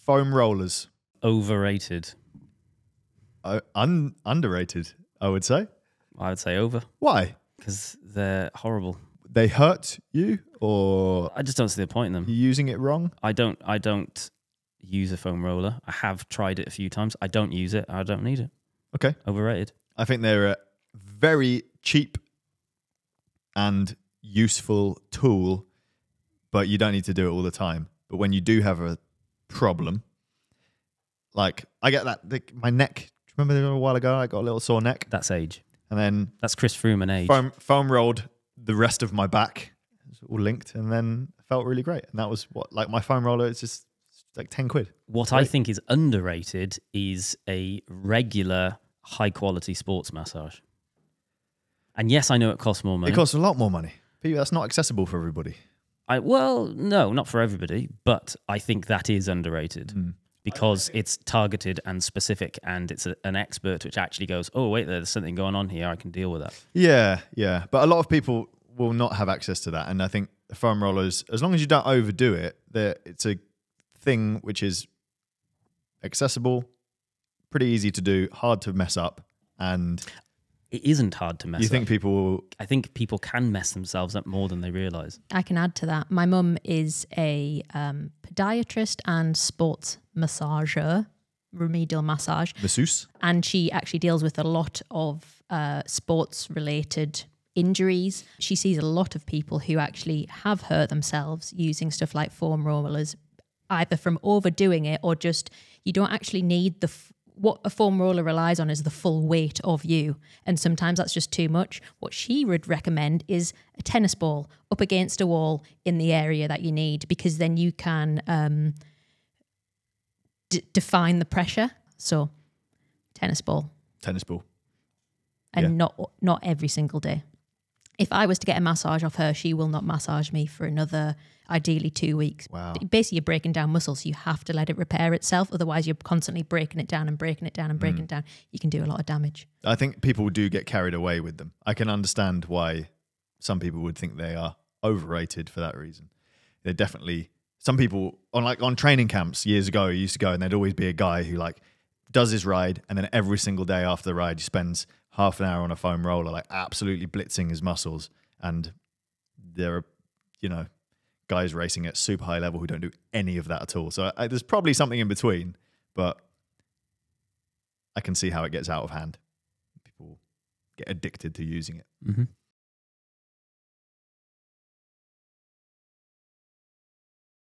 Foam rollers. Overrated. Underrated, I would say. I would say over. Why? Because they're horrible. They hurt you, or I just don't see the point in them. you're using it wrong? I don't use a foam roller. I have tried it a few times. I don't use it. I don't need it. Okay. Overrated. I think they're a very cheap and useful tool, but you don't need to do it all the time. But when you do have a problem, like I get that, my neck, remember a while ago I got a little sore neck? That's age. And then That's Chris Froome and age. foam rolled the rest of my back. It was all linked, and then it felt really great. And that was what, like my foam roller, it's just like 10 quid. What I think is underrated is a regular high quality sports massage. And yes, I know it costs more money. It costs a lot more money. That's not accessible for everybody. Well, no, not for everybody, but I think that is underrated because it's targeted and specific, and it's an expert which actually goes, oh, wait, there's something going on here. I can deal with that. Yeah. But a lot of people will not have access to that. And I think the foam rollers, as long as you don't overdo it, it's a thing which is accessible, pretty easy to do, hard to mess up, and it isn't hard to mess up. You think people will... I think people can mess themselves up more than they realise. I can add to that. My mum is a podiatrist and sports massager, remedial massage. Masseuse. And she actually deals with a lot of sports-related injuries. She sees a lot of people who actually have hurt themselves using stuff like foam rollers, either from overdoing it or just you don't actually need what a foam roller relies on is the full weight of you. And sometimes that's just too much. What she would recommend is a tennis ball up against a wall in the area that you need, because then you can define the pressure. So tennis ball. And not every single day. If I was to get a massage off her, she will not massage me for another, ideally 2 weeks. Wow. Basically, you're breaking down muscles. You have to let it repair itself. Otherwise, you're constantly breaking it down and breaking it down and breaking it down. You can do a lot of damage. I think people do get carried away with them. I can understand why some people would think they are overrated for that reason. They're definitely... Some people, on training camps years ago, used to go and there'd always be a guy who does his ride, and then every single day after the ride, he spends half an hour on a foam roller, absolutely blitzing his muscles. And there are, guys racing at super high level who don't do any of that at all. So there's probably something in between, but I can see how it gets out of hand. People get addicted to using it. Mm-hmm.